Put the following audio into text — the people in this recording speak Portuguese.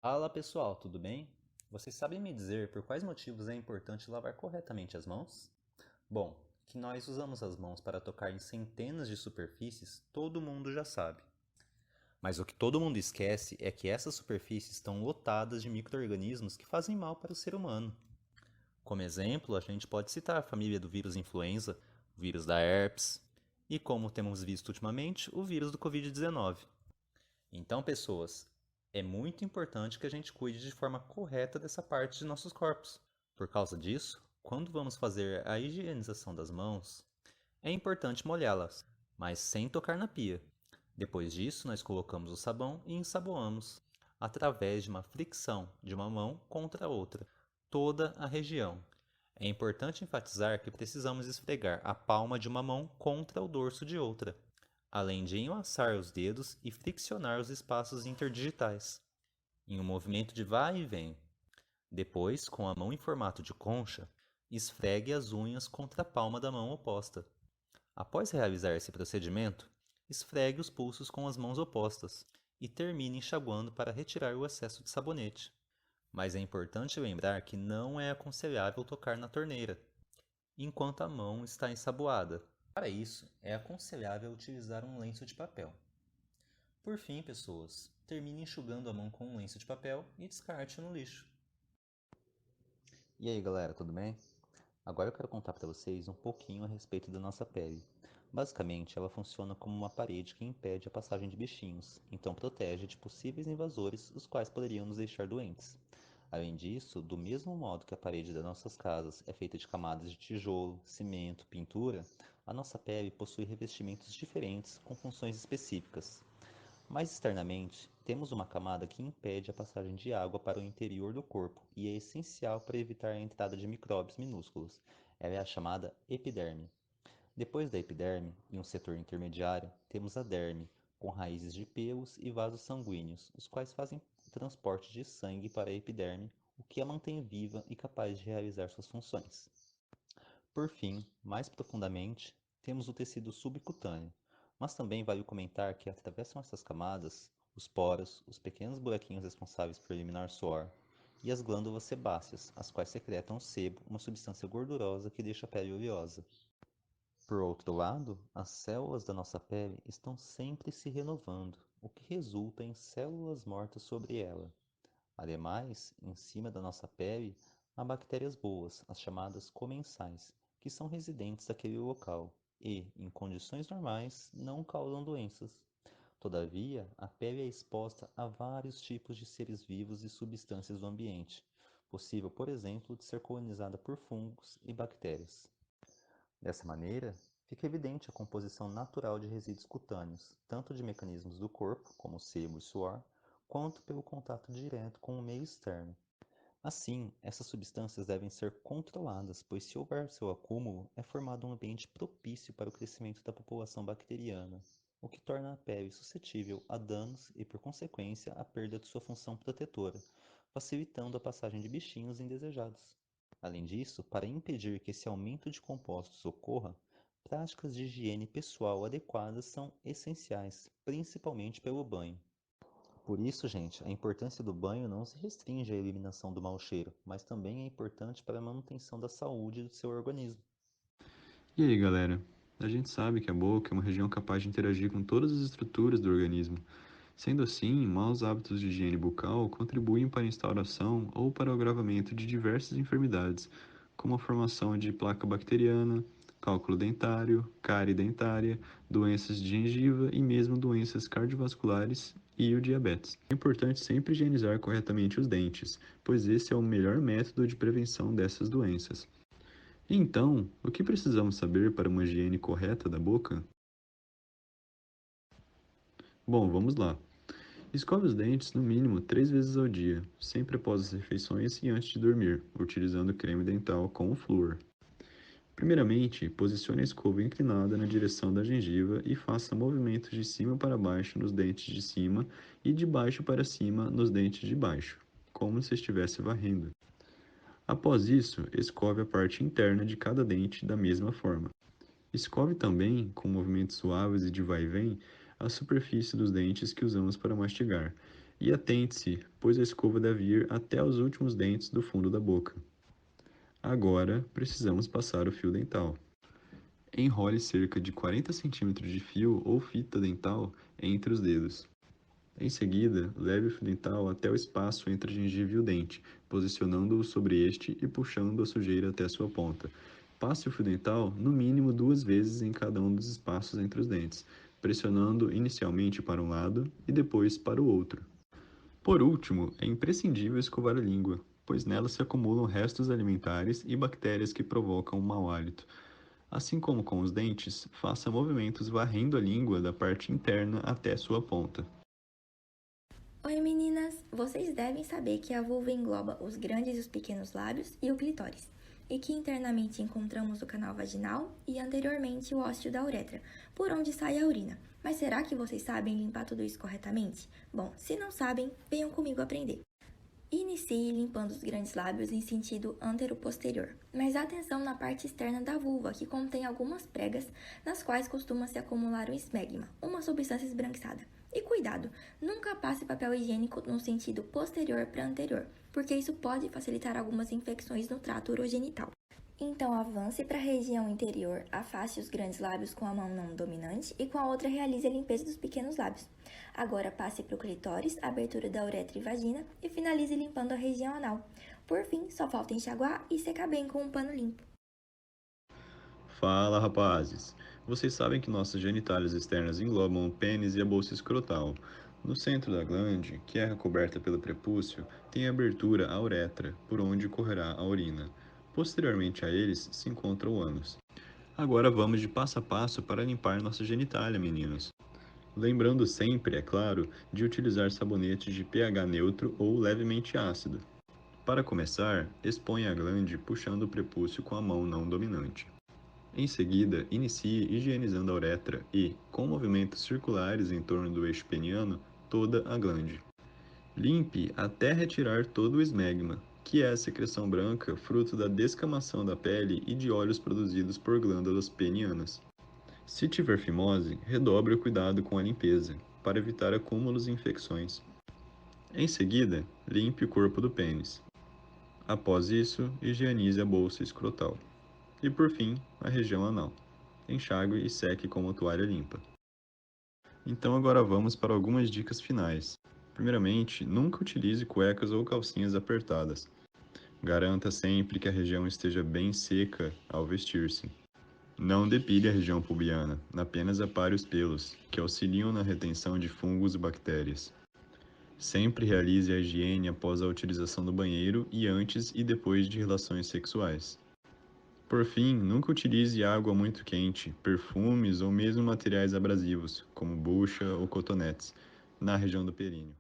Fala pessoal, tudo bem? Vocês sabem me dizer por quais motivos é importante lavar corretamente as mãos? Bom, que nós usamos as mãos para tocar em centenas de superfícies, todo mundo já sabe. Mas o que todo mundo esquece é que essas superfícies estão lotadas de micro-organismos que fazem mal para o ser humano. Como exemplo, a gente pode citar a família do vírus influenza, o vírus da herpes e, como temos visto ultimamente, o vírus do Covid-19. Então, pessoas, é muito importante que a gente cuide de forma correta dessa parte de nossos corpos. Por causa disso, quando vamos fazer a higienização das mãos, é importante molhá-las, mas sem tocar na pia. Depois disso, nós colocamos o sabão e ensaboamos, através de uma fricção de uma mão contra a outra, toda a região. É importante enfatizar que precisamos esfregar a palma de uma mão contra o dorso de outra, além de enlaçar os dedos e friccionar os espaços interdigitais, em um movimento de vai e vem. Depois, com a mão em formato de concha, esfregue as unhas contra a palma da mão oposta. Após realizar esse procedimento, esfregue os pulsos com as mãos opostas e termine enxaguando para retirar o excesso de sabonete. Mas é importante lembrar que não é aconselhável tocar na torneira enquanto a mão está ensaboada. Para isso, é aconselhável utilizar um lenço de papel. Por fim, pessoas, termine enxugando a mão com um lenço de papel e descarte no lixo. E aí, galera, tudo bem? Agora eu quero contar para vocês um pouquinho a respeito da nossa pele. Basicamente, ela funciona como uma parede que impede a passagem de bichinhos, então protege de possíveis invasores, os quais poderiam nos deixar doentes. Além disso, do mesmo modo que a parede das nossas casas é feita de camadas de tijolo, cimento, pintura, a nossa pele possui revestimentos diferentes com funções específicas. Mais externamente, temos uma camada que impede a passagem de água para o interior do corpo e é essencial para evitar a entrada de micróbios minúsculos. Ela é a chamada epiderme. Depois da epiderme, em um setor intermediário, temos a derme, com raízes de pelos e vasos sanguíneos, os quais fazem o transporte de sangue para a epiderme, o que a mantém viva e capaz de realizar suas funções. Por fim, mais profundamente, temos o tecido subcutâneo, mas também vale comentar que atravessam essas camadas os poros, os pequenos buraquinhos responsáveis por eliminar suor, e as glândulas sebáceas, as quais secretam sebo, uma substância gordurosa que deixa a pele oleosa. Por outro lado, as células da nossa pele estão sempre se renovando, o que resulta em células mortas sobre ela. Ademais, em cima da nossa pele, há bactérias boas, as chamadas comensais, que são residentes daquele local e, em condições normais, não causam doenças. Todavia, a pele é exposta a vários tipos de seres vivos e substâncias do ambiente, possível, por exemplo, de ser colonizada por fungos e bactérias. Dessa maneira, fica evidente a composição natural de resíduos cutâneos, tanto de mecanismos do corpo, como sebo e suor, quanto pelo contato direto com o meio externo. Assim, essas substâncias devem ser controladas, pois se houver seu acúmulo, é formado um ambiente propício para o crescimento da população bacteriana, o que torna a pele suscetível a danos e, por consequência, a perda de sua função protetora, facilitando a passagem de bichinhos indesejados. Além disso, para impedir que esse aumento de compostos ocorra, práticas de higiene pessoal adequadas são essenciais, principalmente pelo banho. Por isso, gente, a importância do banho não se restringe à eliminação do mau cheiro, mas também é importante para a manutenção da saúde do seu organismo. E aí, galera? A gente sabe que a boca é uma região capaz de interagir com todas as estruturas do organismo. Sendo assim, maus hábitos de higiene bucal contribuem para a instauração ou para o agravamento de diversas enfermidades, como a formação de placa bacteriana, cálculo dentário, cárie dentária, doenças de gengiva e mesmo doenças cardiovasculares e o diabetes. É importante sempre higienizar corretamente os dentes, pois esse é o melhor método de prevenção dessas doenças. Então, o que precisamos saber para uma higiene correta da boca? Bom, vamos lá. Escove os dentes no mínimo 3 vezes ao dia, sempre após as refeições e antes de dormir, utilizando creme dental com flúor. Primeiramente, posicione a escova inclinada na direção da gengiva e faça movimentos de cima para baixo nos dentes de cima e de baixo para cima nos dentes de baixo, como se estivesse varrendo. Após isso, escove a parte interna de cada dente da mesma forma. Escove também, com movimentos suaves e de vai e vem, a superfície dos dentes que usamos para mastigar, E atente-se, pois a escova deve ir até os últimos dentes do fundo da boca. Agora, precisamos passar o fio dental. Enrole cerca de 40 centímetros de fio ou fita dental entre os dedos. Em seguida, leve o fio dental até o espaço entre a gengiva e o dente, posicionando-o sobre este e puxando a sujeira até sua ponta. Passe o fio dental no mínimo 2 vezes em cada um dos espaços entre os dentes, pressionando inicialmente para um lado e depois para o outro. Por último, é imprescindível escovar a língua, pois nela se acumulam restos alimentares e bactérias que provocam um mau hálito. Assim como com os dentes, faça movimentos varrendo a língua da parte interna até sua ponta. Oi meninas! Vocês devem saber que a vulva engloba os grandes e os pequenos lábios e o clitóris, e que internamente encontramos o canal vaginal e anteriormente o ósseo da uretra, por onde sai a urina. Mas será que vocês sabem limpar tudo isso corretamente? Bom, se não sabem, venham comigo aprender. Inicie limpando os grandes lábios em sentido antero-posterior, mas atenção na parte externa da vulva, que contém algumas pregas, nas quais costuma se acumular um esmegma, uma substância esbranquiçada. E cuidado, nunca passe papel higiênico no sentido posterior para anterior, porque isso pode facilitar algumas infecções no trato urogenital. Então avance para a região interior, afaste os grandes lábios com a mão não dominante e com a outra realize a limpeza dos pequenos lábios. Agora passe para o clitóris, abertura da uretra e vagina e finalize limpando a região anal. Por fim, só falta enxaguar e secar bem com um pano limpo. Fala, rapazes! Vocês sabem que nossas genitálias externas englobam o pênis e a bolsa escrotal. No centro da glande, que é recoberta pelo prepúcio, tem a abertura à uretra, por onde correrá a urina. Posteriormente a eles se encontra o ânus. Agora vamos de passo a passo para limpar nossa genitália, meninos. Lembrando sempre, é claro, de utilizar sabonete de pH neutro ou levemente ácido. Para começar, exponha a glande puxando o prepúcio com a mão não dominante. Em seguida, inicie higienizando a uretra e, com movimentos circulares em torno do eixo peniano, toda a glande. Limpe até retirar todo o esmegma, que é a secreção branca fruto da descamação da pele e de óleos produzidos por glândulas penianas. Se tiver fimose, redobre o cuidado com a limpeza, para evitar acúmulos e infecções. Em seguida, limpe o corpo do pênis. Após isso, higienize a bolsa escrotal. E por fim, a região anal. Enxague e seque com uma toalha limpa. Então agora vamos para algumas dicas finais. Primeiramente, nunca utilize cuecas ou calcinhas apertadas. Garanta sempre que a região esteja bem seca ao vestir-se. Não depile a região pubiana, apenas apare os pelos, que auxiliam na retenção de fungos e bactérias. Sempre realize a higiene após a utilização do banheiro e antes e depois de relações sexuais. Por fim, nunca utilize água muito quente, perfumes ou mesmo materiais abrasivos, como bucha ou cotonetes, na região do períneo.